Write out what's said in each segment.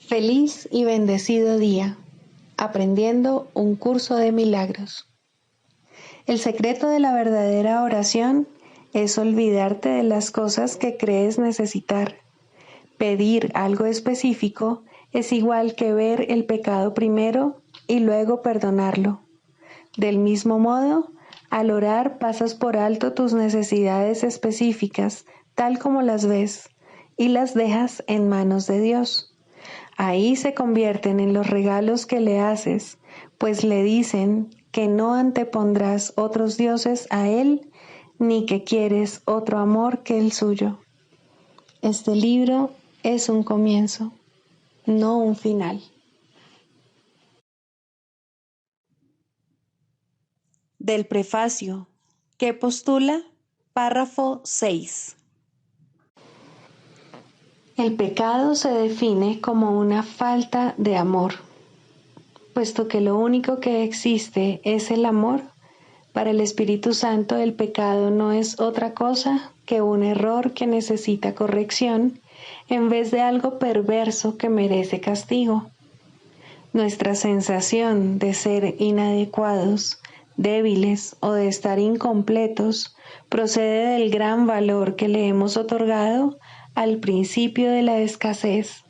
Feliz y bendecido día, aprendiendo un curso de milagros. El secreto de la verdadera oración es olvidarte de las cosas que crees necesitar. Pedir algo específico es igual que ver el pecado primero y luego perdonarlo. Del mismo modo, al orar pasas por alto tus necesidades específicas, tal como las ves, y las dejas en manos de Dios. Ahí se convierten en los regalos que le haces, pues le dicen que no antepondrás otros dioses a Él, ni que quieres otro amor que el suyo. Este libro es un comienzo, no un final. Del prefacio, que postula, párrafo 6. El pecado se define como una falta de amor. Puesto que lo único que existe es el amor, para el Espíritu Santo el pecado no es otra cosa que un error que necesita corrección en vez de algo perverso que merece castigo. Nuestra sensación de ser inadecuados, débiles o de estar incompletos procede del gran valor que le hemos otorgado al principio de la escasez,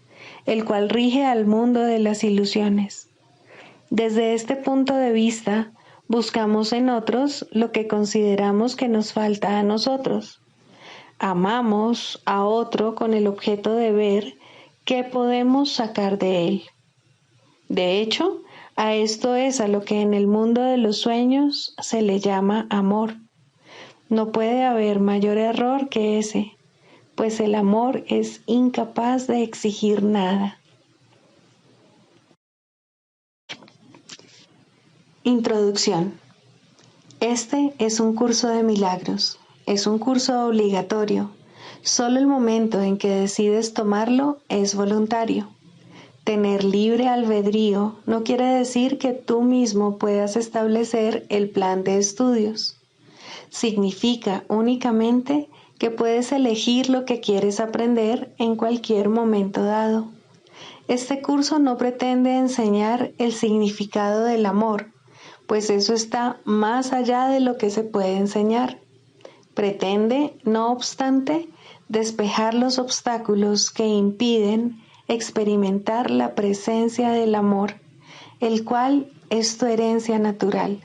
el cual rige al mundo de las ilusiones. Desde este punto de vista, buscamos en otros lo que consideramos que nos falta a nosotros. Amamos a otro con el objeto de ver qué podemos sacar de él. De hecho, a esto es a lo que en el mundo de los sueños se le llama amor. No puede haber mayor error que ese, pues el amor es incapaz de exigir nada. Introducción. Este es un curso de milagros. Es un curso obligatorio. Solo el momento en que decides tomarlo es voluntario. Tener libre albedrío no quiere decir que tú mismo puedas establecer el plan de estudios. Significa únicamente que puedes elegir lo que quieres aprender en cualquier momento dado. Este curso no pretende enseñar el significado del amor, pues eso está más allá de lo que se puede enseñar. Pretende, no obstante, despejar los obstáculos que impiden experimentar la presencia del amor, el cual es tu herencia natural.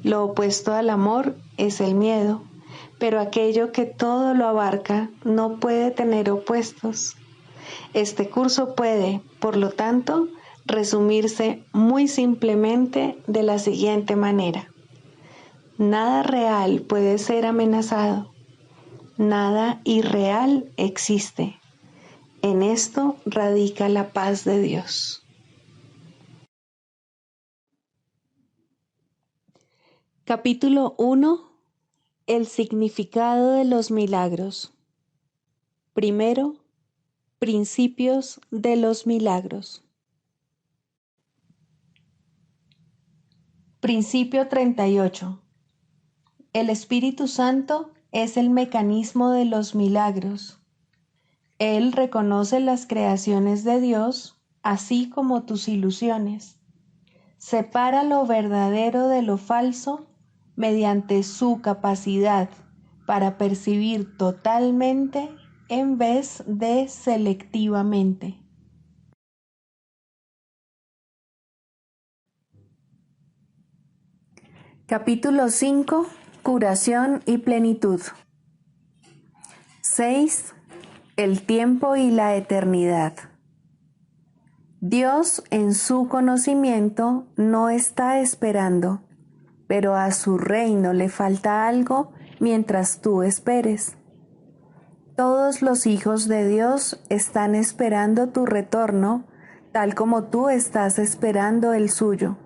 Lo opuesto al amor es el miedo, pero aquello que todo lo abarca no puede tener opuestos. Este curso puede, por lo tanto, resumirse muy simplemente de la siguiente manera. Nada real puede ser amenazado. Nada irreal existe. En esto radica la paz de Dios. Capítulo 1. El significado de los milagros. Primero, principios de los milagros. Principio 38. El Espíritu Santo es el mecanismo de los milagros. Él reconoce las creaciones de Dios, así como tus ilusiones. Separa lo verdadero de lo falso mediante su capacidad para percibir totalmente en vez de selectivamente. Capítulo 5. Curación y plenitud. 6. El tiempo y la eternidad. Dios en su conocimiento no está esperando, pero a su reino le falta algo mientras tú esperes. Todos los hijos de Dios están esperando tu retorno, tal como tú estás esperando el suyo.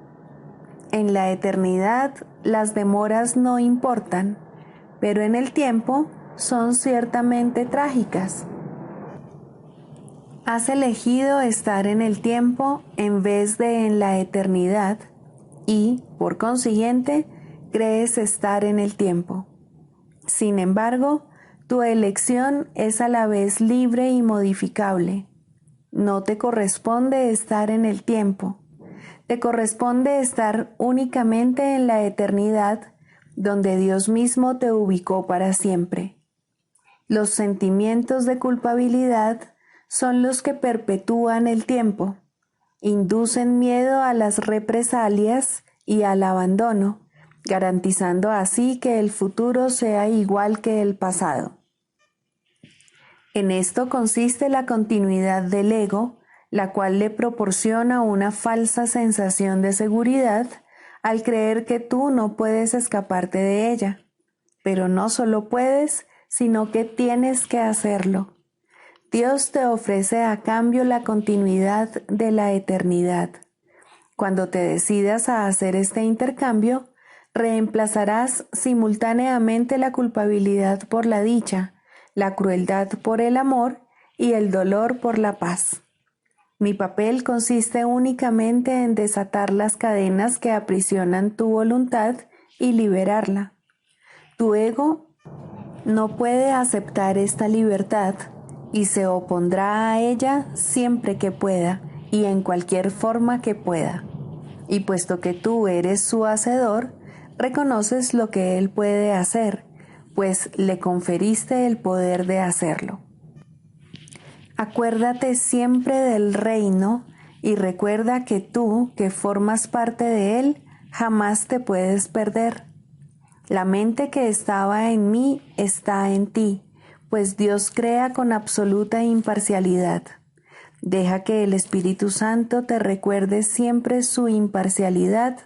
En la eternidad las demoras no importan, pero en el tiempo son ciertamente trágicas. Has elegido estar en el tiempo en vez de en la eternidad y, por consiguiente, crees estar en el tiempo. Sin embargo, tu elección es a la vez libre y modificable. no te corresponde estar en el tiempo. Te corresponde estar únicamente en la eternidad, donde Dios mismo te ubicó para siempre. Los sentimientos de culpabilidad son los que perpetúan el tiempo, inducen miedo a las represalias y al abandono, garantizando así que el futuro sea igual que el pasado. En esto consiste la continuidad del ego, la cual le proporciona una falsa sensación de seguridad al creer que tú no puedes escaparte de ella. Pero no solo puedes, sino que tienes que hacerlo. Dios te ofrece a cambio la continuidad de la eternidad. Cuando te decidas a hacer este intercambio, reemplazarás simultáneamente la culpabilidad por la dicha, la crueldad por el amor y el dolor por la paz. Mi papel consiste únicamente en desatar las cadenas que aprisionan tu voluntad y liberarla. Tu ego no puede aceptar esta libertad y se opondrá a ella siempre que pueda y en cualquier forma que pueda. Y puesto que tú eres su hacedor, reconoces lo que él puede hacer, pues le conferiste el poder de hacerlo. Acuérdate siempre del reino y recuerda que tú, que formas parte de él, jamás te puedes perder. La mente que estaba en mí está en ti, pues Dios crea con absoluta imparcialidad. Deja que el Espíritu Santo te recuerde siempre su imparcialidad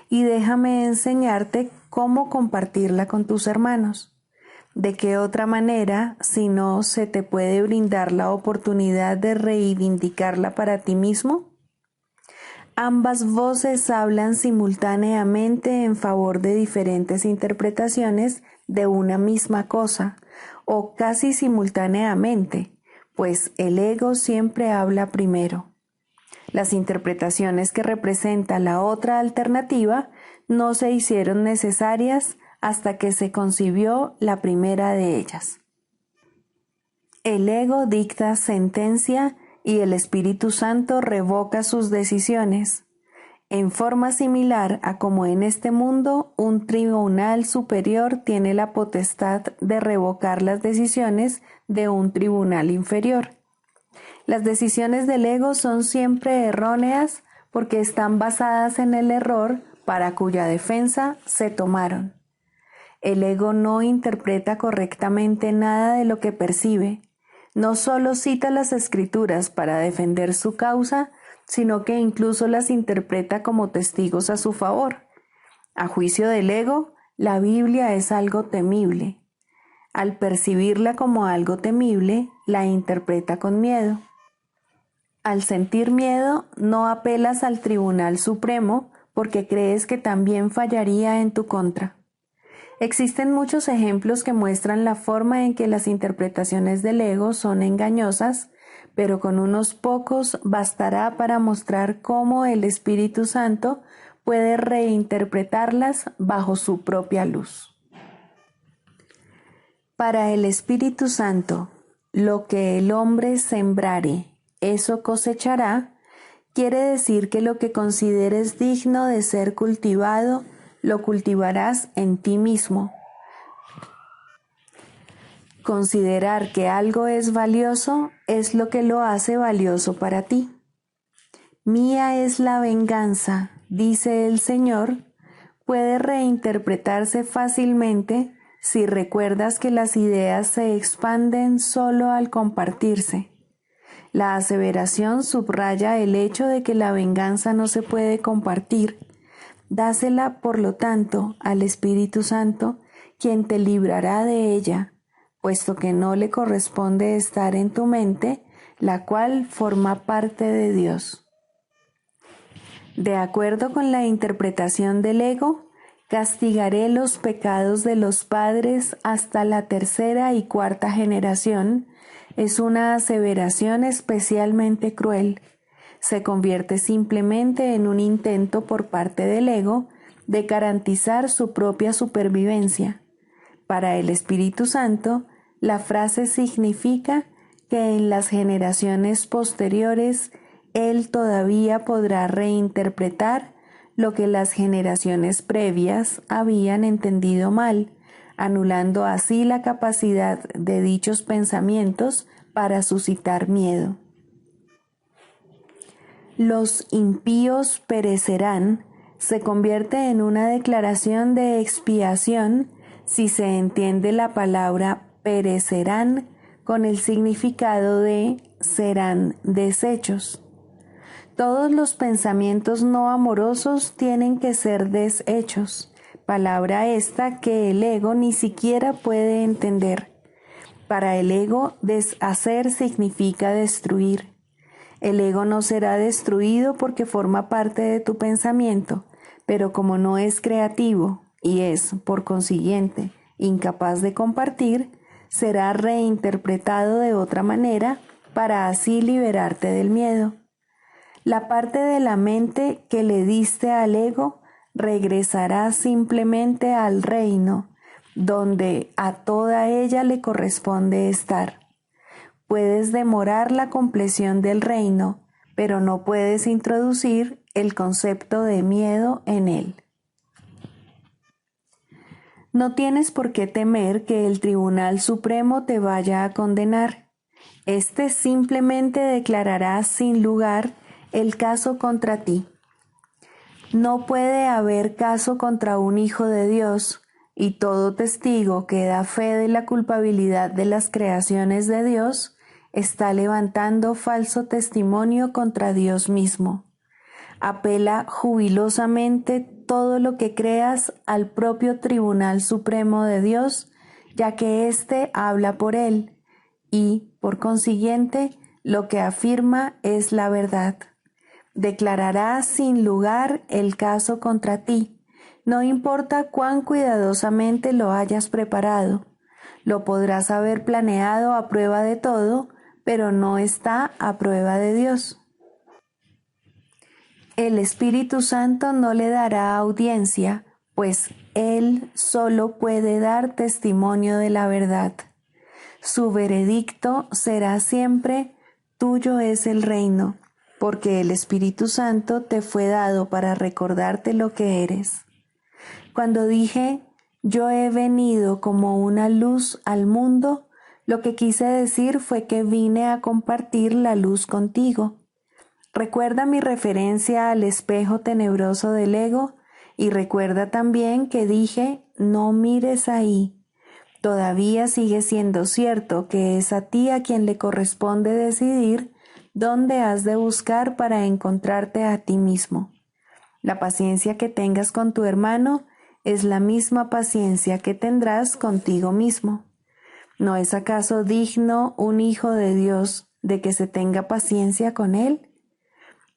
y déjame enseñarte cómo compartirla con tus hermanos. ¿De qué otra manera, si no se te puede brindar la oportunidad de reivindicarla para ti mismo? Ambas voces hablan simultáneamente en favor de diferentes interpretaciones de una misma cosa, o casi simultáneamente, pues el ego siempre habla primero. Las interpretaciones que representa la otra alternativa no se hicieron necesarias hasta que se concibió la primera de ellas. El ego dicta sentencia y el Espíritu Santo revoca sus decisiones, en forma similar a como en este mundo un tribunal superior tiene la potestad de revocar las decisiones de un tribunal inferior. Las decisiones del ego son siempre erróneas porque están basadas en el error para cuya defensa se tomaron. El ego no interpreta correctamente nada de lo que percibe. No solo cita las escrituras para defender su causa, sino que incluso las interpreta como testigos a su favor. A juicio del ego, la Biblia es algo temible. Al percibirla como algo temible, la interpreta con miedo. Al sentir miedo, no apelas al Tribunal Supremo porque crees que también fallaría en tu contra. Existen muchos ejemplos que muestran la forma en que las interpretaciones del ego son engañosas, pero con unos pocos bastará para mostrar cómo el Espíritu Santo puede reinterpretarlas bajo su propia luz. Para el Espíritu Santo, lo que el hombre sembrare, eso cosechará, quiere decir que lo que consideres digno de ser cultivado, lo cultivarás en ti mismo. Considerar que algo es valioso es lo que lo hace valioso para ti. Mía es la venganza, dice el Señor, puede reinterpretarse fácilmente si recuerdas que las ideas se expanden solo al compartirse. La aseveración subraya el hecho de que la venganza no se puede compartir. Dásela, por lo tanto, al Espíritu Santo, quien te librará de ella, puesto que no le corresponde estar en tu mente, la cual forma parte de Dios. De acuerdo con la interpretación del ego, castigaré los pecados de los padres hasta la tercera y cuarta generación. Es una aseveración especialmente cruel. Se convierte simplemente en un intento por parte del ego de garantizar su propia supervivencia. Para el Espíritu Santo, la frase significa que en las generaciones posteriores Él todavía podrá reinterpretar lo que las generaciones previas habían entendido mal, anulando así la capacidad de dichos pensamientos para suscitar miedo. Los impíos perecerán se convierte en una declaración de expiación si se entiende la palabra perecerán con el significado de serán deshechos. Todos los pensamientos no amorosos tienen que ser deshechos, palabra esta que el ego ni siquiera puede entender. Para el ego, deshacer significa destruir. El ego no será destruido porque forma parte de tu pensamiento, pero como no es creativo y es, por consiguiente, incapaz de compartir, será reinterpretado de otra manera para así liberarte del miedo. La parte de la mente que le diste al ego regresará simplemente al reino, donde a toda ella le corresponde estar. Puedes demorar la compleción del reino, pero no puedes introducir el concepto de miedo en él. No tienes por qué temer que el Tribunal Supremo te vaya a condenar. Este simplemente declarará sin lugar el caso contra ti. No puede haber caso contra un hijo de Dios, y todo testigo que da fe de la culpabilidad de las creaciones de Dios está levantando falso testimonio contra Dios mismo. Apela jubilosamente todo lo que creas al propio Tribunal Supremo de Dios, ya que éste habla por él, y, por consiguiente, lo que afirma es la verdad. Declarará sin lugar el caso contra ti, no importa cuán cuidadosamente lo hayas preparado. Lo podrás haber planeado a prueba de todo, pero no está a prueba de Dios. El Espíritu Santo no le dará audiencia, pues Él solo puede dar testimonio de la verdad. Su veredicto será siempre: tuyo es el reino, porque el Espíritu Santo te fue dado para recordarte lo que eres. Cuando dije, yo he venido como una luz al mundo, lo que quise decir fue que vine a compartir la luz contigo. Recuerda mi referencia al espejo tenebroso del ego y recuerda también que dije, no mires ahí. Todavía sigue siendo cierto que es a ti a quien le corresponde decidir dónde has de buscar para encontrarte a ti mismo. La paciencia que tengas con tu hermano es la misma paciencia que tendrás contigo mismo. ¿No es acaso digno un hijo de Dios de que se tenga paciencia con él?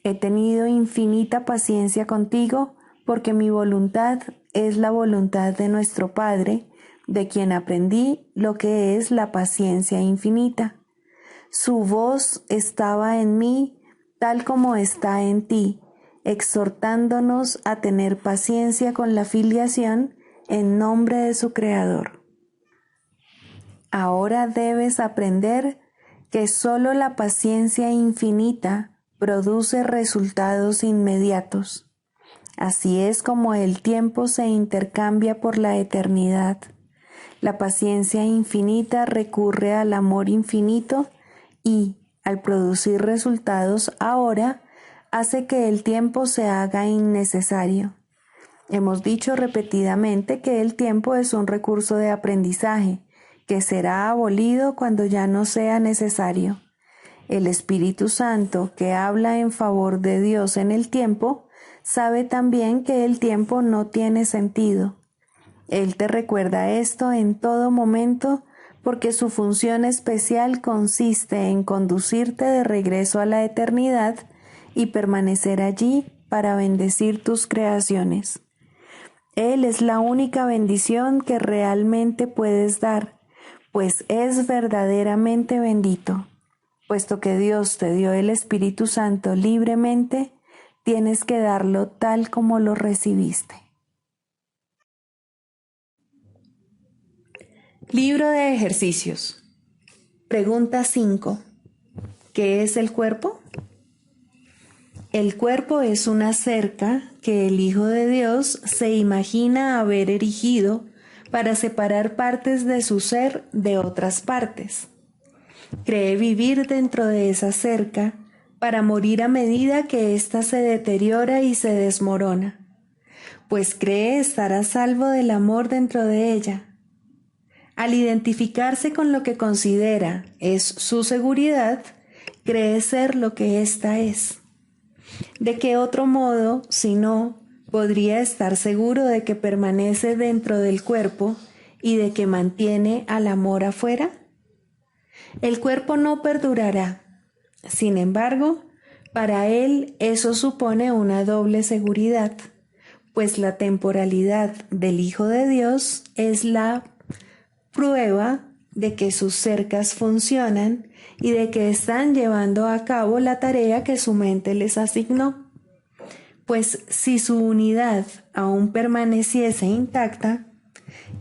He tenido infinita paciencia contigo porque mi voluntad es la voluntad de nuestro Padre, de quien aprendí lo que es la paciencia infinita. Su voz estaba en mí tal como está en ti, exhortándonos a tener paciencia con la filiación en nombre de su Creador. Ahora debes aprender que solo la paciencia infinita produce resultados inmediatos. Así es como el tiempo se intercambia por la eternidad. La paciencia infinita recurre al amor infinito y, al producir resultados ahora, hace que el tiempo se haga innecesario. Hemos dicho repetidamente que el tiempo es un recurso de aprendizaje, que será abolido cuando ya no sea necesario. El Espíritu Santo, que habla en favor de Dios en el tiempo, sabe también que el tiempo no tiene sentido. Él te recuerda esto en todo momento porque su función especial consiste en conducirte de regreso a la eternidad y permanecer allí para bendecir tus creaciones. Él es la única bendición que realmente puedes dar, pues es verdaderamente bendito. Puesto que Dios te dio el Espíritu Santo libremente, tienes que darlo tal como lo recibiste. Libro de ejercicios. Pregunta 5. ¿Qué es el cuerpo? El cuerpo es una cerca que el Hijo de Dios se imagina haber erigido para separar partes de su ser de otras partes. Cree vivir dentro de esa cerca para morir a medida que ésta se deteriora y se desmorona, pues cree estar a salvo del amor dentro de ella. Al identificarse con lo que considera es su seguridad, cree ser lo que ésta es. ¿De qué otro modo, si no, podría estar seguro de que permanece dentro del cuerpo y de que mantiene al amor afuera? El cuerpo no perdurará. Sin embargo, para él eso supone una doble seguridad, pues la temporalidad del Hijo de Dios es la prueba de que sus cercas funcionan y de que están llevando a cabo la tarea que su mente les asignó. Pues si su unidad aún permaneciese intacta,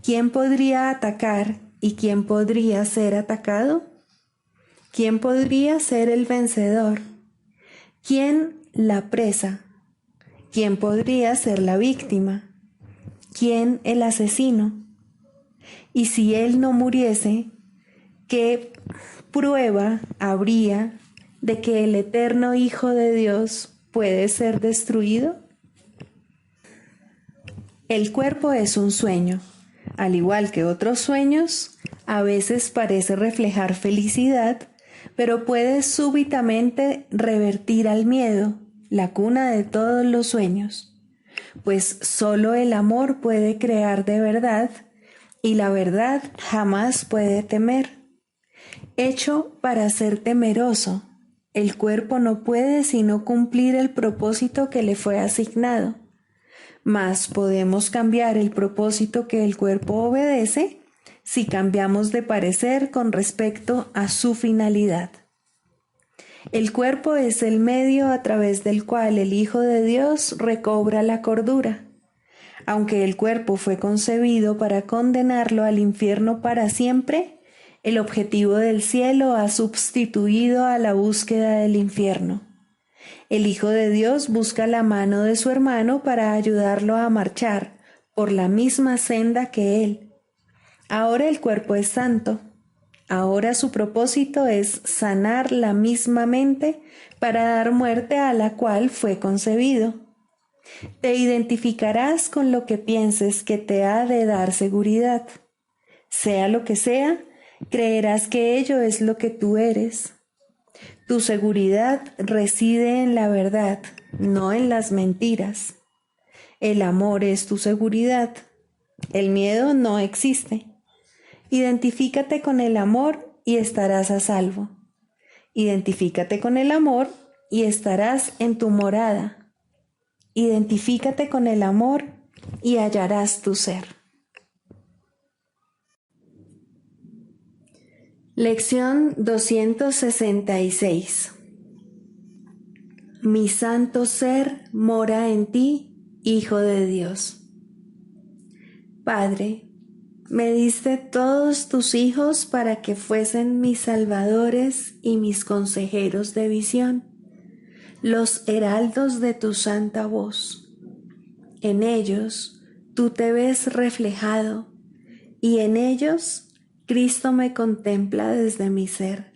¿quién podría atacar y quién podría ser atacado? ¿Quién podría ser el vencedor? ¿Quién la presa? ¿Quién podría ser la víctima? ¿Quién el asesino? Y si él no muriese, ¿qué prueba habría de que el eterno Hijo de Dios puede ser destruido? El cuerpo es un sueño. Al igual que otros sueños, a veces parece reflejar felicidad, pero puede súbitamente revertir al miedo, la cuna de todos los sueños, pues solo el amor puede crear de verdad, y la verdad jamás puede temer. Hecho para ser temeroso, el cuerpo no puede sino cumplir el propósito que le fue asignado. Mas podemos cambiar el propósito que el cuerpo obedece si cambiamos de parecer con respecto a su finalidad. El cuerpo es el medio a través del cual el Hijo de Dios recobra la cordura. Aunque el cuerpo fue concebido para condenarlo al infierno para siempre, el objetivo del cielo ha sustituido a la búsqueda del infierno. El Hijo de Dios busca la mano de su hermano para ayudarlo a marchar por la misma senda que él. Ahora el cuerpo es santo. Ahora su propósito es sanar la misma mente para dar muerte a la cual fue concebido. Te identificarás con lo que pienses que te ha de dar seguridad. Sea lo que sea, creerás que ello es lo que tú eres. Tu seguridad reside en la verdad, no en las mentiras. El amor es tu seguridad. El miedo no existe. Identifícate con el amor y estarás a salvo. Identifícate con el amor y estarás en tu morada. Identifícate con el amor y hallarás tu ser. Lección 266. Mi santo ser mora en ti, Hijo de Dios. Padre, me diste todos tus hijos para que fuesen mis salvadores y mis consejeros de visión, los heraldos de tu santa voz. En ellos tú te ves reflejado y en ellos Cristo me contempla desde mi ser.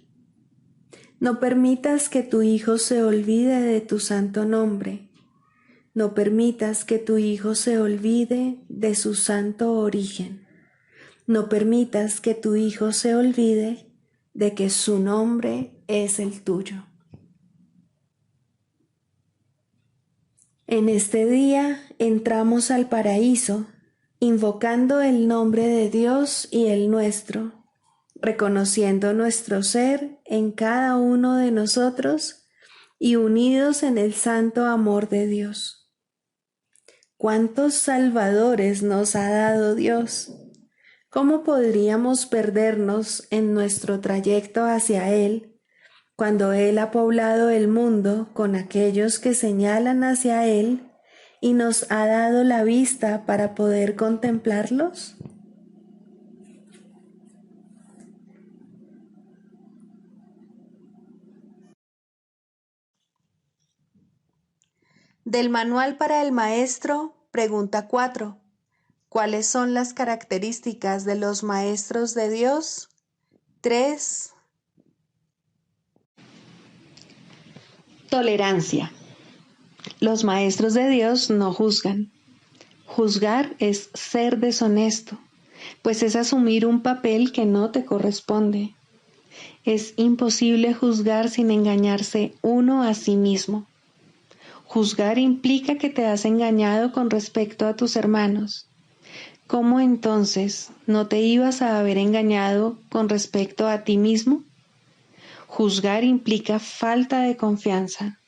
No permitas que tu Hijo se olvide de tu santo nombre. No permitas que tu Hijo se olvide de su santo origen. No permitas que tu Hijo se olvide de que su nombre es el tuyo. En este día entramos al paraíso, invocando el nombre de Dios y el nuestro, reconociendo nuestro ser en cada uno de nosotros y unidos en el santo amor de Dios. ¿Cuántos salvadores nos ha dado Dios? ¿Cómo podríamos perdernos en nuestro trayecto hacia Él, cuando Él ha poblado el mundo con aquellos que señalan hacia Él y nos ha dado la vista para poder contemplarlos? Del manual para el maestro, pregunta 4. ¿Cuáles son las características de los maestros de Dios? 3. Tolerancia. Los maestros de Dios no juzgan. Juzgar es ser deshonesto, pues es asumir un papel que no te corresponde. Es imposible juzgar sin engañarse uno a sí mismo. Juzgar implica que te has engañado con respecto a tus hermanos. ¿Cómo entonces no te ibas a haber engañado con respecto a ti mismo? Juzgar implica falta de confianza,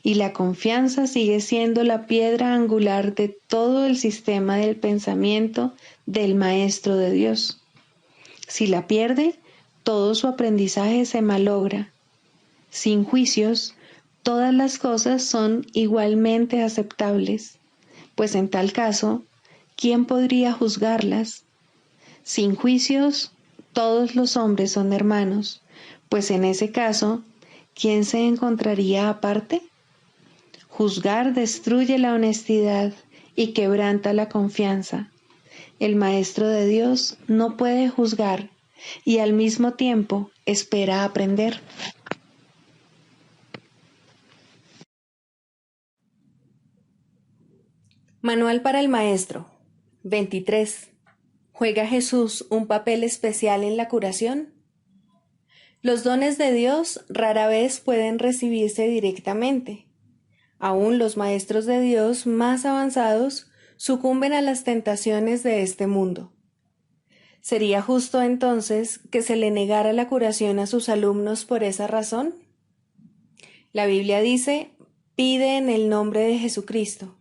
y la confianza sigue siendo la piedra angular de todo el sistema del pensamiento del Maestro de Dios. Si la pierde, todo su aprendizaje se malogra. Sin juicios, todas las cosas son igualmente aceptables, pues en tal caso, ¿quién podría juzgarlas? Sin juicios, todos los hombres son hermanos, pues en ese caso, ¿quién se encontraría aparte? Juzgar destruye la honestidad y quebranta la confianza. El Maestro de Dios no puede juzgar y al mismo tiempo espera aprender. Manual para el Maestro. 23. ¿Juega Jesús un papel especial en la curación? Los dones de Dios rara vez pueden recibirse directamente. Aún los maestros de Dios más avanzados sucumben a las tentaciones de este mundo. ¿Sería justo entonces que se le negara la curación a sus alumnos por esa razón? La Biblia dice, pide en el nombre de Jesucristo.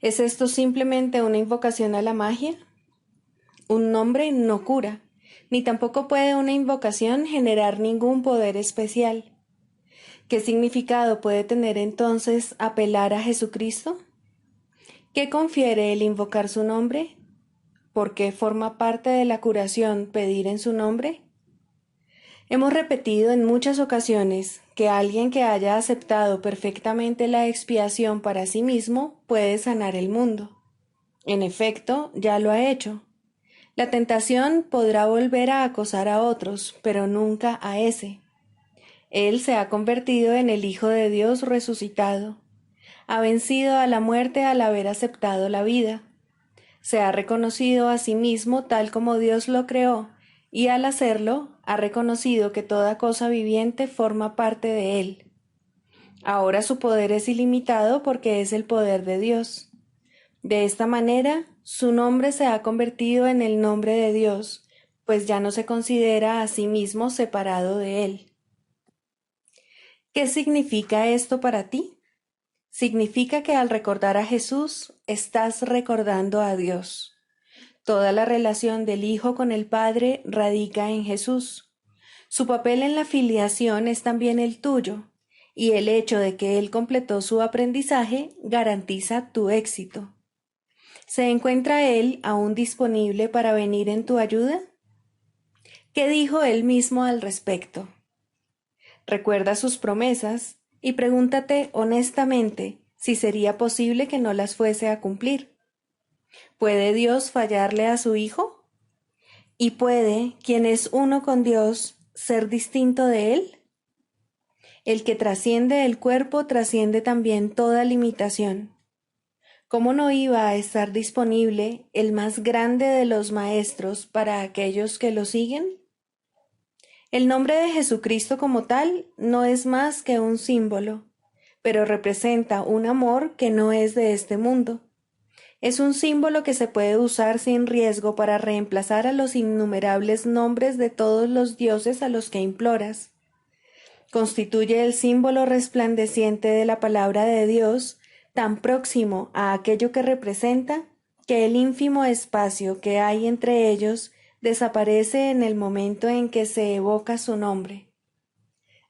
¿Es esto simplemente una invocación a la magia? Un nombre no cura, ni tampoco puede una invocación generar ningún poder especial. ¿Qué significado puede tener entonces apelar a Jesucristo? ¿Qué confiere el invocar su nombre? ¿Por qué forma parte de la curación pedir en su nombre? Hemos repetido en muchas ocasiones que alguien que haya aceptado perfectamente la expiación para sí mismo puede sanar el mundo. En efecto, ya lo ha hecho. La tentación podrá volver a acosar a otros, pero nunca a ese. Él se ha convertido en el Hijo de Dios resucitado. Ha vencido a la muerte al haber aceptado la vida. Se ha reconocido a sí mismo tal como Dios lo creó, y al hacerlo, ha reconocido que toda cosa viviente forma parte de él. Ahora su poder es ilimitado porque es el poder de Dios. De esta manera, su nombre se ha convertido en el nombre de Dios, pues ya no se considera a sí mismo separado de él. ¿Qué significa esto para ti? Significa que al recordar a Jesús, estás recordando a Dios. Toda la relación del Hijo con el Padre radica en Jesús. Su papel en la filiación es también el tuyo, y el hecho de que Él completó su aprendizaje garantiza tu éxito. ¿Se encuentra Él aún disponible para venir en tu ayuda? ¿Qué dijo Él mismo al respecto? Recuerda sus promesas y pregúntate honestamente si sería posible que no las fuese a cumplir. ¿Puede Dios fallarle a su Hijo? ¿Y puede quien es uno con Dios ser distinto de Él? El que trasciende el cuerpo trasciende también toda limitación. ¿Cómo no iba a estar disponible el más grande de los maestros para aquellos que lo siguen? El nombre de Jesucristo como tal no es más que un símbolo, pero representa un amor que no es de este mundo. Es un símbolo que se puede usar sin riesgo para reemplazar a los innumerables nombres de todos los dioses a los que imploras. Constituye el símbolo resplandeciente de la palabra de Dios, tan próximo a aquello que representa, que el ínfimo espacio que hay entre ellos desaparece en el momento en que se evoca su nombre.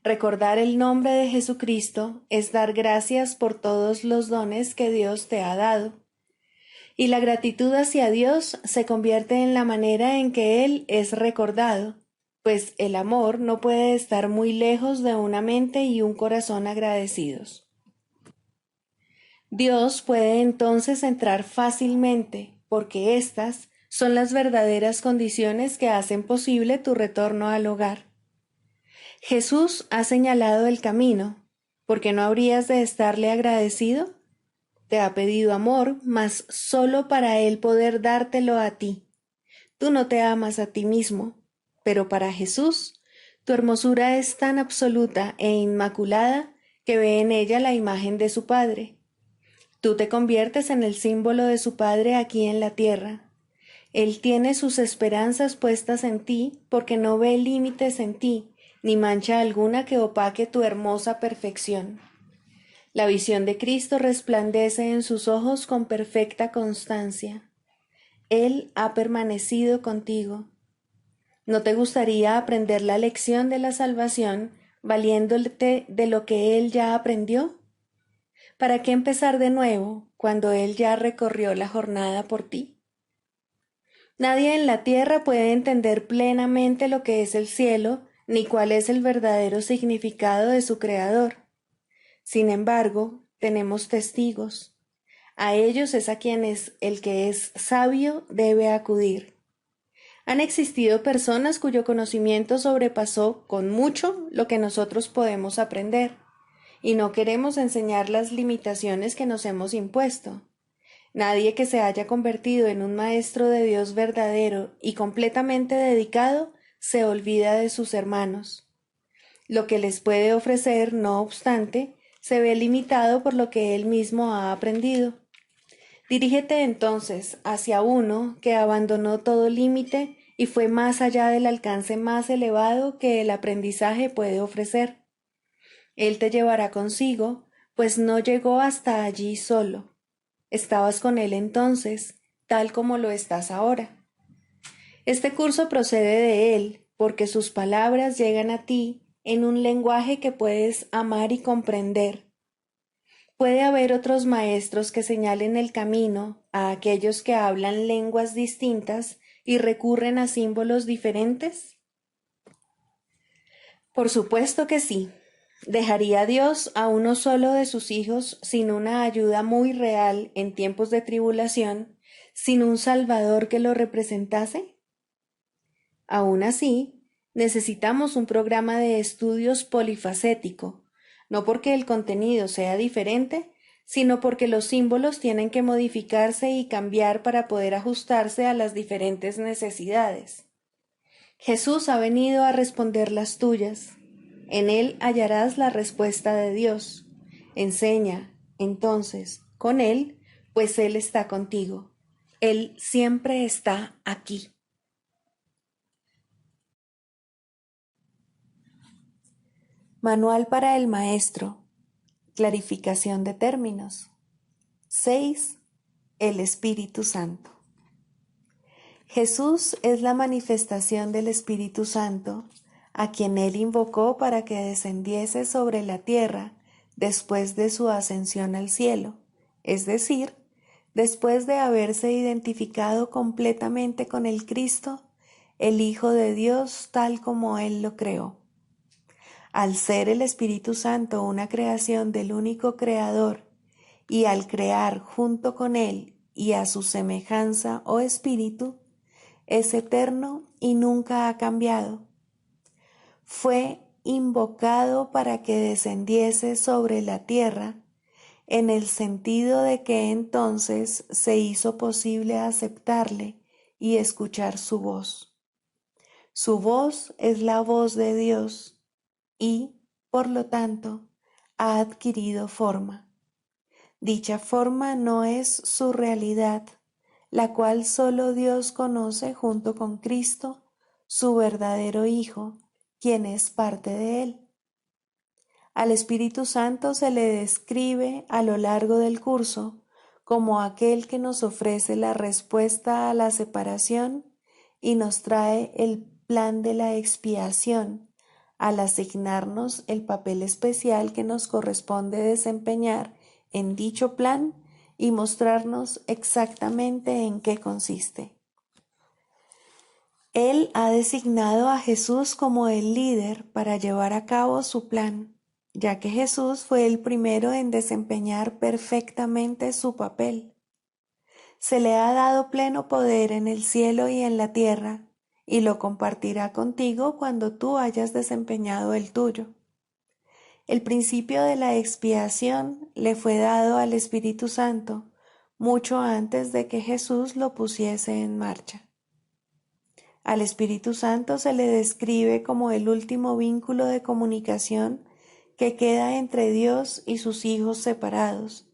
Recordar el nombre de Jesucristo es dar gracias por todos los dones que Dios te ha dado. Y la gratitud hacia Dios se convierte en la manera en que Él es recordado, pues el amor no puede estar muy lejos de una mente y un corazón agradecidos. Dios puede entonces entrar fácilmente, porque estas son las verdaderas condiciones que hacen posible tu retorno al hogar. Jesús ha señalado el camino, ¿porque no habrías de estarle agradecido? Te ha pedido amor, mas solo para Él poder dártelo a ti. Tú no te amas a ti mismo, pero para Jesús, tu hermosura es tan absoluta e inmaculada que ve en ella la imagen de su Padre. Tú te conviertes en el símbolo de su Padre aquí en la tierra. Él tiene sus esperanzas puestas en ti porque no ve límites en ti, ni mancha alguna que opaque tu hermosa perfección. La visión de Cristo resplandece en sus ojos con perfecta constancia. Él ha permanecido contigo. ¿No te gustaría aprender la lección de la salvación valiéndote de lo que Él ya aprendió? ¿Para qué empezar de nuevo cuando Él ya recorrió la jornada por ti? Nadie en la tierra puede entender plenamente lo que es el cielo, ni cuál es el verdadero significado de su Creador. Sin embargo, tenemos testigos. A ellos es a quienes el que es sabio debe acudir. Han existido personas cuyo conocimiento sobrepasó con mucho lo que nosotros podemos aprender, y no queremos enseñar las limitaciones que nos hemos impuesto. Nadie que se haya convertido en un maestro de Dios verdadero y completamente dedicado se olvida de sus hermanos. Lo que les puede ofrecer, no obstante, se ve limitado por lo que él mismo ha aprendido. Dirígete entonces hacia uno que abandonó todo límite y fue más allá del alcance más elevado que el aprendizaje puede ofrecer. Él te llevará consigo, pues no llegó hasta allí solo. Estabas con él entonces, tal como lo estás ahora. Este curso procede de él, porque sus palabras llegan a ti en un lenguaje que puedes amar y comprender. ¿Puede haber otros maestros que señalen el camino a aquellos que hablan lenguas distintas y recurren a símbolos diferentes? Por supuesto que sí. ¿Dejaría Dios a uno solo de sus hijos sin una ayuda muy real en tiempos de tribulación, sin un Salvador que lo representase? Aún así, necesitamos un programa de estudios polifacético, no porque el contenido sea diferente, sino porque los símbolos tienen que modificarse y cambiar para poder ajustarse a las diferentes necesidades. Jesús ha venido a responder las tuyas. En Él hallarás la respuesta de Dios. Enseña, entonces, con Él, pues Él está contigo. Él siempre está aquí. Manual para el maestro. Clarificación de términos. 6. El Espíritu Santo. Jesús es la manifestación del Espíritu Santo, a quien Él invocó para que descendiese sobre la tierra después de su ascensión al cielo, es decir, después de haberse identificado completamente con el Cristo, el Hijo de Dios tal como Él lo creó. Al ser el Espíritu Santo una creación del único Creador, y al crear junto con Él y a su semejanza o espíritu, es eterno y nunca ha cambiado. Fue invocado para que descendiese sobre la tierra, en el sentido de que entonces se hizo posible aceptarle y escuchar su voz. Su voz es la voz de Dios y, por lo tanto, ha adquirido forma. Dicha forma no es su realidad, la cual solo Dios conoce junto con Cristo, su verdadero Hijo, quien es parte de Él. Al Espíritu Santo se le describe a lo largo del curso como aquel que nos ofrece la respuesta a la separación y nos trae el plan de la expiación, al asignarnos el papel especial que nos corresponde desempeñar en dicho plan y mostrarnos exactamente en qué consiste. Él ha designado a Jesús como el líder para llevar a cabo su plan. ya que Jesús fue el primero en desempeñar perfectamente su papel. Se le ha dado pleno poder en el cielo y en la tierra, y lo compartirá contigo cuando tú hayas desempeñado el tuyo. El principio de la expiación le fue dado al Espíritu Santo mucho antes de que Jesús lo pusiese en marcha. Al Espíritu Santo se le describe como el último vínculo de comunicación que queda entre Dios y sus hijos separados.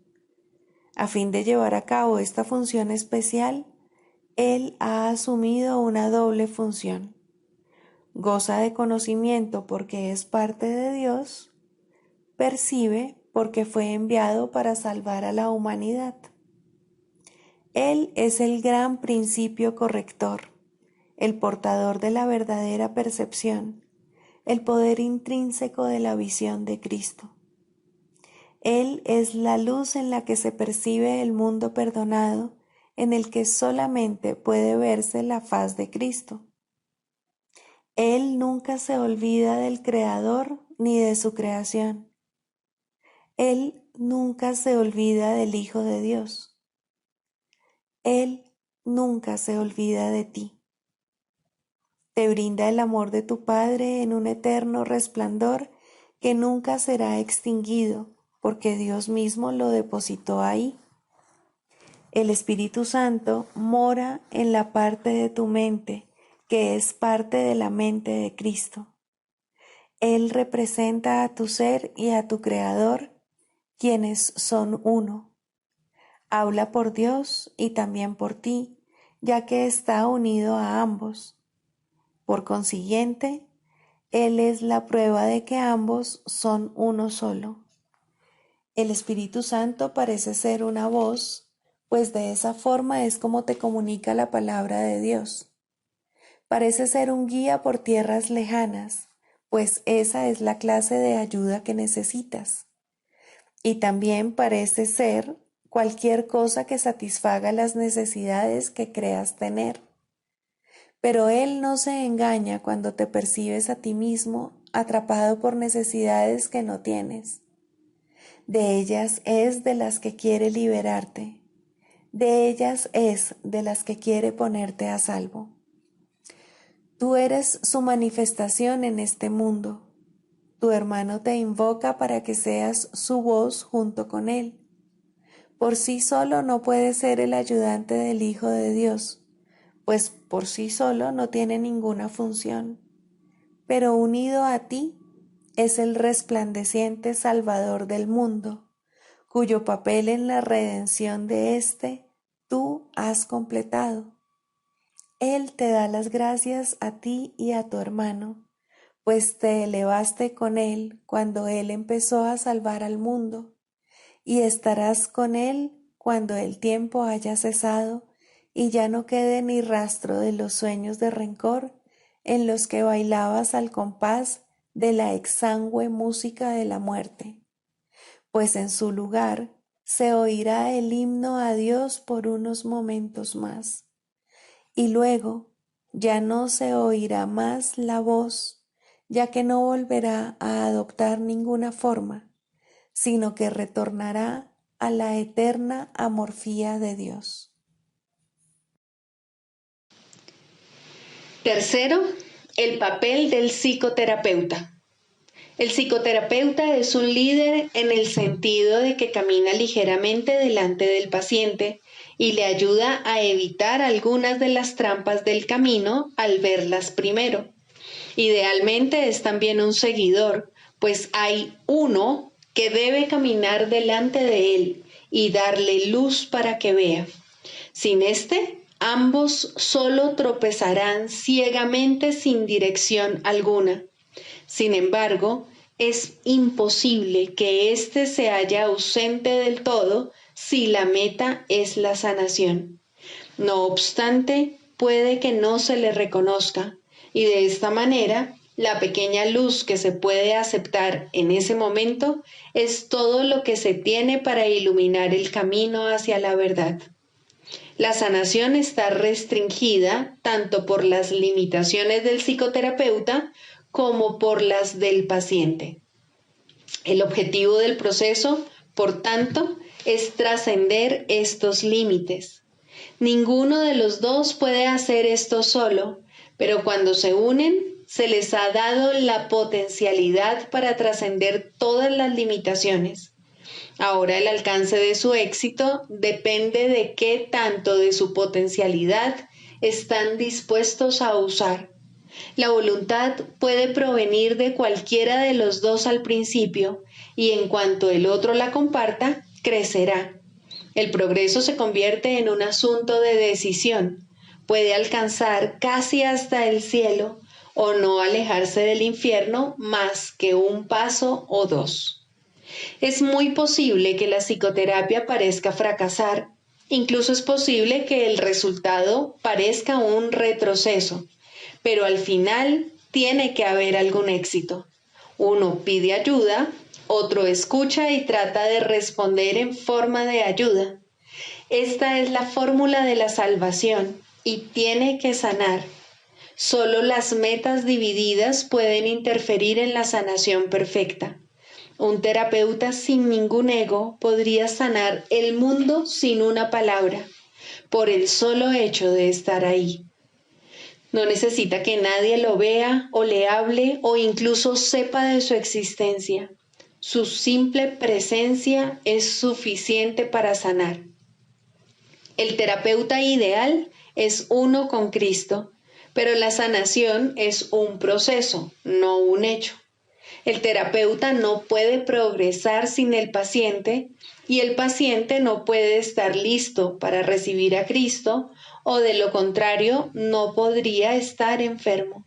A fin de llevar a cabo esta función especial, Él ha asumido una doble función. Goza de conocimiento porque es parte de Dios, percibe porque fue enviado para salvar a la humanidad. Él es el gran principio corrector, el portador de la verdadera percepción, el poder intrínseco de la visión de Cristo. Él es la luz en la que se percibe el mundo perdonado, en el que solamente puede verse la faz de Cristo. Él nunca se olvida del Creador ni de su creación. Él nunca se olvida del Hijo de Dios. Él nunca se olvida de ti. Te brinda el amor de tu Padre en un eterno resplandor que nunca será extinguido, porque Dios mismo lo depositó ahí. El Espíritu Santo mora en la parte de tu mente, que es parte de la mente de Cristo. Él representa a tu ser y a tu Creador, quienes son uno. Habla por Dios y también por ti, ya que está unido a ambos. Por consiguiente, Él es la prueba de que ambos son uno solo. El Espíritu Santo parece ser una voz, pues de esa forma es como te comunica la palabra de Dios. Parece ser un guía por tierras lejanas, pues esa es la clase de ayuda que necesitas. Y también parece ser cualquier cosa que satisfaga las necesidades que creas tener. Pero Él no se engaña cuando te percibes a ti mismo atrapado por necesidades que no tienes. De ellas es de las que quiere liberarte. De ellas es de las que quiere ponerte a salvo. Tú eres su manifestación en este mundo. Tu hermano te invoca para que seas su voz junto con él. Por sí solo no puede ser el ayudante del Hijo de Dios, pues por sí solo no tiene ninguna función. Pero unido a ti es el resplandeciente Salvador del mundo, cuyo papel en la redención de éste tú has completado. Él te da las gracias a ti y a tu hermano, pues te elevaste con él cuando él empezó a salvar al mundo, y estarás con él cuando el tiempo haya cesado y ya no quede ni rastro de los sueños de rencor en los que bailabas al compás de la exangüe música de la muerte, pues en su lugar se oirá el himno a Dios por unos momentos más, y luego ya no se oirá más la voz, ya que no volverá a adoptar ninguna forma, sino que retornará a la eterna amorfía de Dios. Tercero, el papel del psicoterapeuta. El psicoterapeuta es un líder en el sentido de que camina ligeramente delante del paciente y le ayuda a evitar algunas de las trampas del camino al verlas primero. Idealmente es también un seguidor, pues hay uno que debe caminar delante de él y darle luz para que vea. Sin este, ambos solo tropezarán ciegamente sin dirección alguna. Sin embargo, es imposible que éste se haya ausente del todo si la meta es la sanación. No obstante, puede que no se le reconozca, y de esta manera, la pequeña luz que se puede aceptar en ese momento es todo lo que se tiene para iluminar el camino hacia la verdad. La sanación está restringida tanto por las limitaciones del psicoterapeuta como por las del paciente. El objetivo del proceso, por tanto, es trascender estos límites. Ninguno de los dos puede hacer esto solo, pero cuando se unen, se les ha dado la potencialidad para trascender todas las limitaciones. Ahora el alcance de su éxito depende de qué tanto de su potencialidad están dispuestos a usar. La voluntad puede provenir de cualquiera de los dos al principio, y en cuanto el otro la comparta, crecerá. El progreso se convierte en un asunto de decisión. Puede alcanzar casi hasta el cielo o no alejarse del infierno más que un paso o dos. Es muy posible que la psicoterapia parezca fracasar. Incluso es posible que el resultado parezca un retroceso, pero al final tiene que haber algún éxito. Uno pide ayuda, otro escucha y trata de responder en forma de ayuda. Esta es la fórmula de la salvación y tiene que sanar. Solo las metas divididas pueden interferir en la sanación perfecta. Un terapeuta sin ningún ego podría sanar el mundo sin una palabra, por el solo hecho de estar ahí. No necesita que nadie lo vea o le hable o incluso sepa de su existencia. Su simple presencia es suficiente para sanar. El terapeuta ideal es uno con Cristo, pero la sanación es un proceso, no un hecho. El terapeuta no puede progresar sin el paciente y el paciente no puede estar listo para recibir a Cristo o de lo contrario no podría estar enfermo.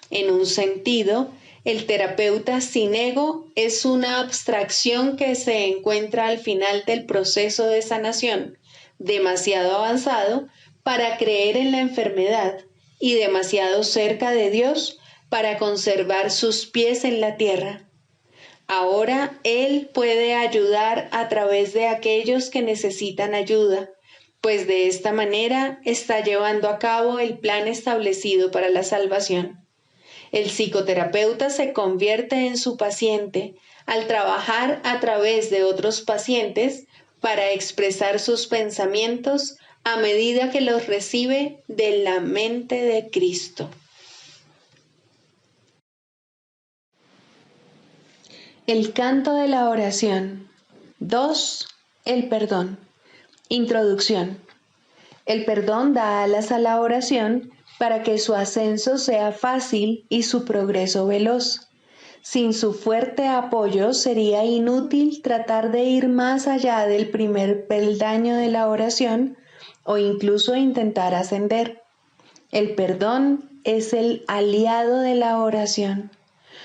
En un sentido, el terapeuta sin ego es una abstracción que se encuentra al final del proceso de sanación, demasiado avanzado para creer en la enfermedad y demasiado cerca de Dios para conservar sus pies en la tierra. Ahora Él puede ayudar a través de aquellos que necesitan ayuda, pues de esta manera está llevando a cabo el plan establecido para la salvación. El psicoterapeuta se convierte en su paciente al trabajar a través de otros pacientes para expresar sus pensamientos a medida que los recibe de la mente de Cristo. El canto de la oración. 2. El perdón. Introducción. El perdón da alas a la oración para que su ascenso sea fácil y su progreso veloz. Sin su fuerte apoyo sería inútil tratar de ir más allá del primer peldaño de la oración o incluso intentar ascender. El perdón es el aliado de la oración,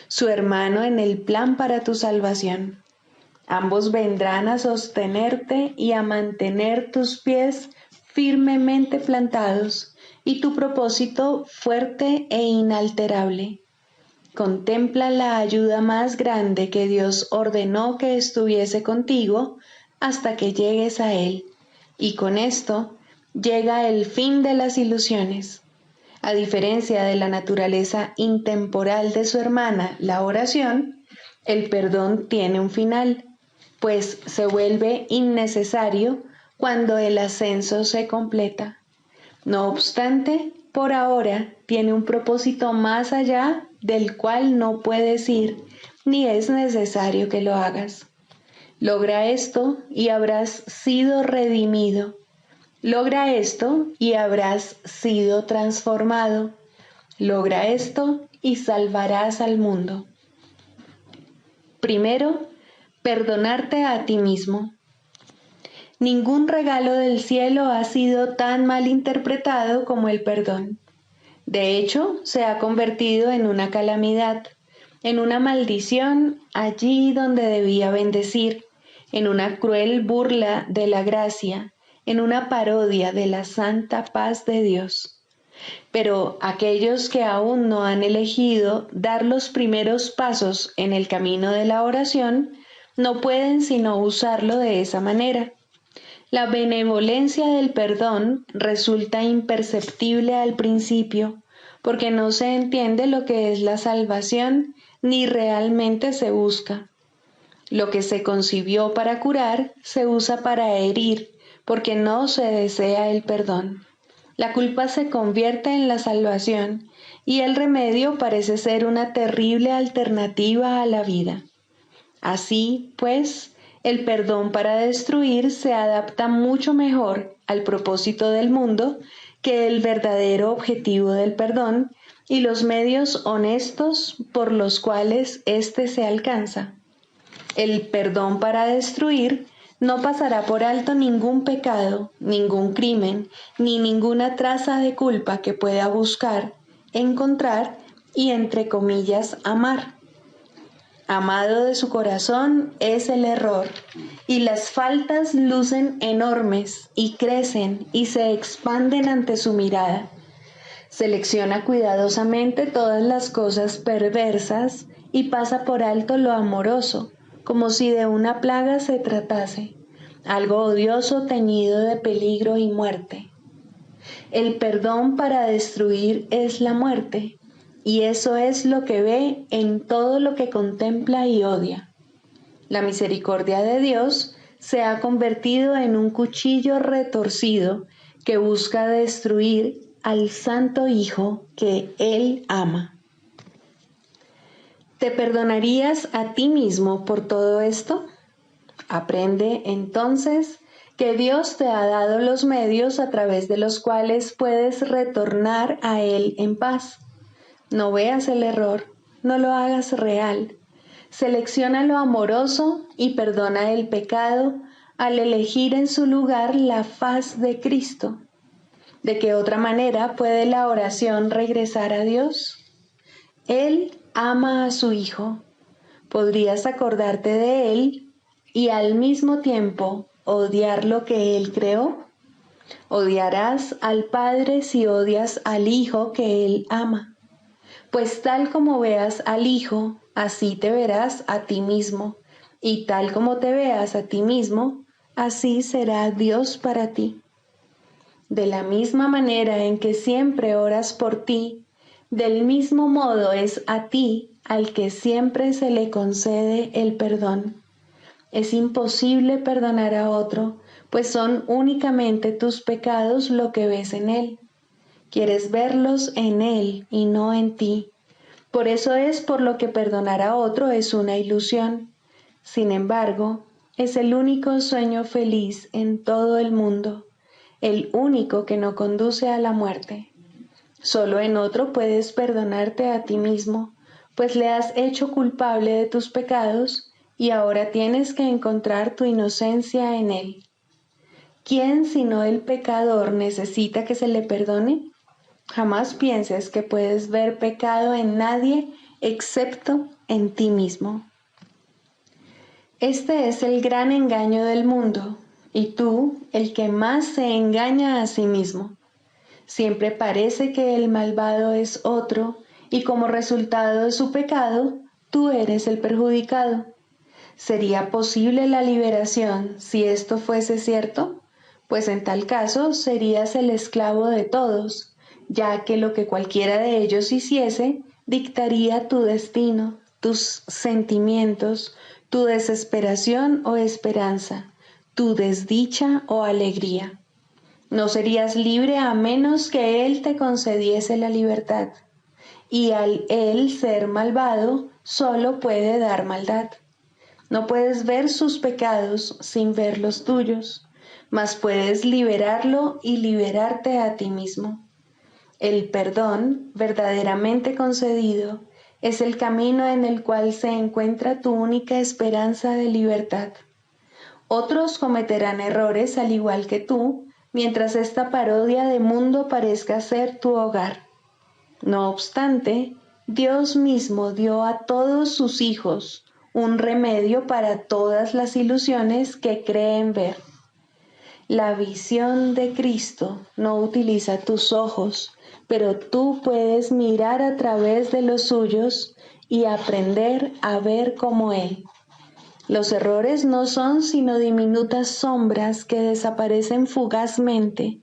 su hermano en el plan para tu salvación. Ambos vendrán a sostenerte y a mantener tus pies firmemente plantados y tu propósito fuerte e inalterable. Contempla la ayuda más grande que Dios ordenó que estuviese contigo hasta que llegues a Él, y con esto llega el fin de las ilusiones. A diferencia de la naturaleza intemporal de su hermana, la oración, el perdón tiene un final, pues se vuelve innecesario cuando el ascenso se completa. No obstante, por ahora tiene un propósito más allá del cual no puedes ir, ni es necesario que lo hagas. Logra esto y habrás sido redimido. Logra esto y habrás sido transformado. Logra esto y salvarás al mundo. Primero, perdonarte a ti mismo. Ningún regalo del cielo ha sido tan mal interpretado como el perdón. De hecho, se ha convertido en una calamidad, en una maldición allí donde debía bendecir, en una cruel burla de la gracia, en una parodia de la santa paz de Dios. Pero aquellos que aún no han elegido dar los primeros pasos en el camino de la oración, no pueden sino usarlo de esa manera. La benevolencia del perdón resulta imperceptible al principio, porque no se entiende lo que es la salvación ni realmente se busca. Lo que se concibió para curar se usa para herir, porque no se desea el perdón. La culpa se convierte en la salvación y el remedio parece ser una terrible alternativa a la vida. Así, pues, el perdón para destruir se adapta mucho mejor al propósito del mundo que el verdadero objetivo del perdón y los medios honestos por los cuales éste se alcanza. El perdón para destruir no pasará por alto ningún pecado, ningún crimen, ni ninguna traza de culpa que pueda buscar, encontrar y, entre comillas, amar. Amado de su corazón es el error, y las faltas lucen enormes y crecen y se expanden ante su mirada. Selecciona cuidadosamente todas las cosas perversas y pasa por alto lo amoroso, como si de una plaga se tratase, algo odioso teñido de peligro y muerte. El perdón para destruir es la muerte, y eso es lo que ve en todo lo que contempla y odia. La misericordia de Dios se ha convertido en un cuchillo retorcido que busca destruir al Santo Hijo que Él ama. ¿Te perdonarías a ti mismo por todo esto? Aprende entonces que Dios te ha dado los medios a través de los cuales puedes retornar a Él en paz. No veas el error, no lo hagas real. Selecciona lo amoroso y perdona el pecado al elegir en su lugar la faz de Cristo. ¿De qué otra manera puede la oración regresar a Dios? Él ama a su Hijo. ¿Podrías acordarte de Él y al mismo tiempo odiar lo que Él creó? Odiarás al Padre si odias al Hijo que Él ama. Pues tal como veas al Hijo, así te verás a ti mismo, y tal como te veas a ti mismo, así será Dios para ti. De la misma manera en que siempre oras por ti, del mismo modo es a ti al que siempre se le concede el perdón. Es imposible perdonar a otro, pues son únicamente tus pecados lo que ves en él. Quieres verlos en él y no en ti. Por eso es por lo que perdonar a otro es una ilusión. Sin embargo, es el único sueño feliz en todo el mundo, el único que no conduce a la muerte. Solo en otro puedes perdonarte a ti mismo, pues le has hecho culpable de tus pecados y ahora tienes que encontrar tu inocencia en él. ¿Quién sino el pecador necesita que se le perdone? Jamás pienses que puedes ver pecado en nadie excepto en ti mismo. Este es el gran engaño del mundo, y tú, el que más se engaña a sí mismo. Siempre parece que el malvado es otro, y como resultado de su pecado, tú eres el perjudicado. ¿Sería posible la liberación si esto fuese cierto? Pues en tal caso serías el esclavo de todos, ya que lo que cualquiera de ellos hiciese dictaría tu destino, tus sentimientos, tu desesperación o esperanza, tu desdicha o alegría. No serías libre a menos que Él te concediese la libertad, y al Él ser malvado, solo puede dar maldad. No puedes ver sus pecados sin ver los tuyos, mas puedes liberarlo y liberarte a ti mismo. El perdón, verdaderamente concedido, es el camino en el cual se encuentra tu única esperanza de libertad. Otros cometerán errores al igual que tú, mientras esta parodia de mundo parezca ser tu hogar. No obstante, Dios mismo dio a todos sus hijos un remedio para todas las ilusiones que creen ver. La visión de Cristo no utiliza tus ojos, pero tú puedes mirar a través de los suyos y aprender a ver como Él. Los errores no son sino diminutas sombras que desaparecen fugazmente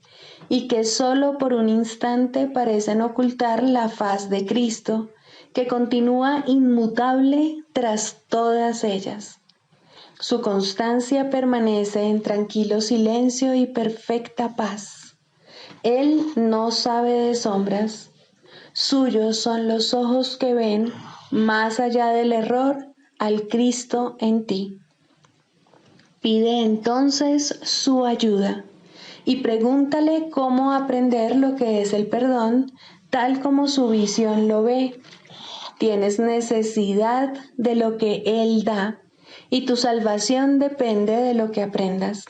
y que solo por un instante parecen ocultar la faz de Cristo, que continúa inmutable tras todas ellas. Su constancia permanece en tranquilo silencio y perfecta paz. Él no sabe de sombras. Suyos son los ojos que ven, más allá del error, al Cristo en ti. Pide entonces su ayuda y pregúntale cómo aprender lo que es el perdón, tal como su visión lo ve. Tienes necesidad de lo que Él da y tu salvación depende de lo que aprendas.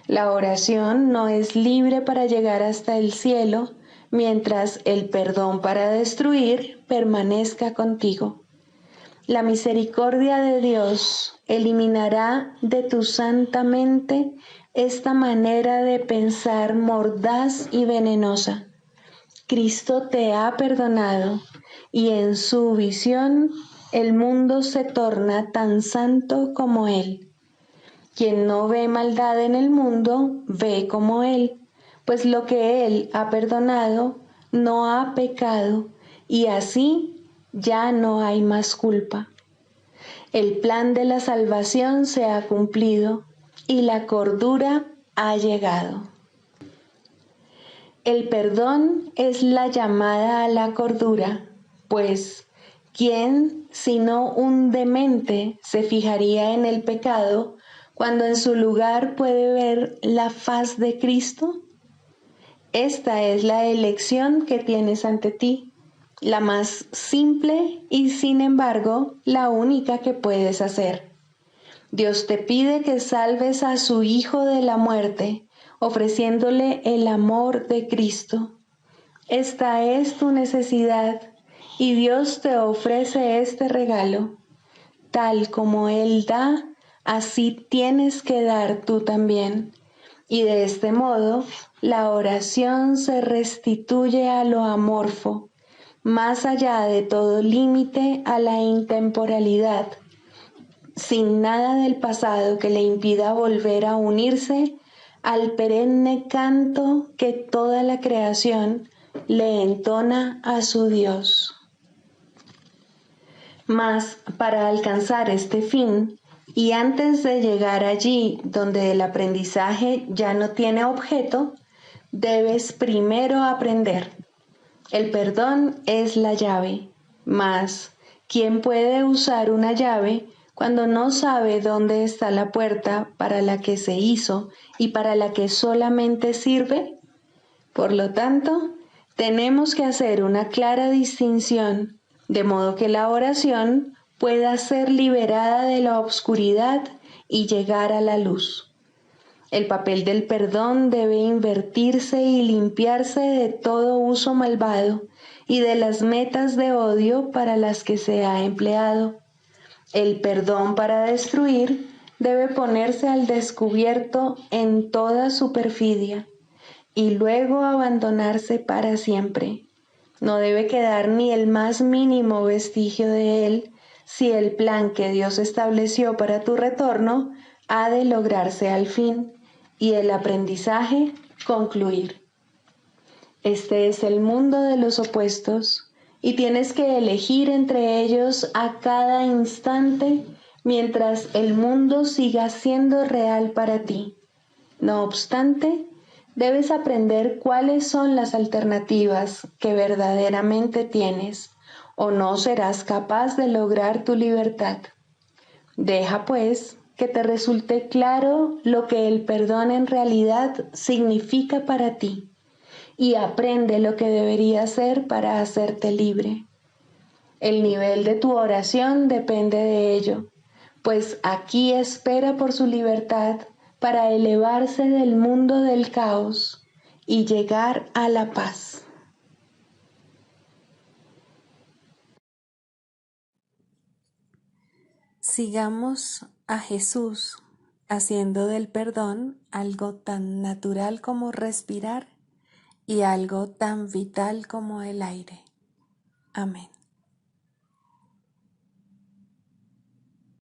La oración no es libre para llegar hasta el cielo, mientras el perdón para destruir permanezca contigo. La misericordia de Dios eliminará de tu santa mente esta manera de pensar mordaz y venenosa. Cristo te ha perdonado y en su visión el mundo se torna tan santo como Él. Quien no ve maldad en el mundo, ve como Él, pues lo que Él ha perdonado no ha pecado y así ya no hay más culpa. El plan de la salvación se ha cumplido y la cordura ha llegado. El perdón es la llamada a la cordura, pues ¿quién sino un demente se fijaría en el pecado cuando en su lugar puede ver la faz de Cristo? Esta es la elección que tienes ante ti, la más simple y sin embargo la única que puedes hacer. Dios te pide que salves a su Hijo de la muerte, ofreciéndole el amor de Cristo. Esta es tu necesidad y Dios te ofrece este regalo. Tal como Él da, así tienes que dar tú también. Y de este modo, la oración se restituye a lo amorfo, más allá de todo límite a la intemporalidad, sin nada del pasado que le impida volver a unirse al perenne canto que toda la creación le entona a su Dios. Mas para alcanzar este fin, y antes de llegar allí donde el aprendizaje ya no tiene objeto, debes primero aprender. El perdón es la llave, mas ¿quién puede usar una llave cuando no sabe dónde está la puerta para la que se hizo y para la que solamente sirve? Por lo tanto, tenemos que hacer una clara distinción, de modo que la oración pueda ser liberada de la oscuridad y llegar a la luz. El papel del perdón debe invertirse y limpiarse de todo uso malvado y de las metas de odio para las que se ha empleado. El perdón para destruir debe ponerse al descubierto en toda su perfidia y luego abandonarse para siempre. No debe quedar ni el más mínimo vestigio de él si el plan que Dios estableció para tu retorno ha de lograrse al fin y el aprendizaje concluir. Este es el mundo de los opuestos y tienes que elegir entre ellos a cada instante mientras el mundo siga siendo real para ti. No obstante, debes aprender cuáles son las alternativas que verdaderamente tienes, o no serás capaz de lograr tu libertad. Deja, pues, que te resulte claro lo que el perdón en realidad significa para ti, y aprende lo que debería hacer para hacerte libre. El nivel de tu oración depende de ello, pues aquí espera por su libertad para elevarse del mundo del caos y llegar a la paz. Sigamos a Jesús haciendo del perdón algo tan natural como respirar y algo tan vital como el aire. Amén.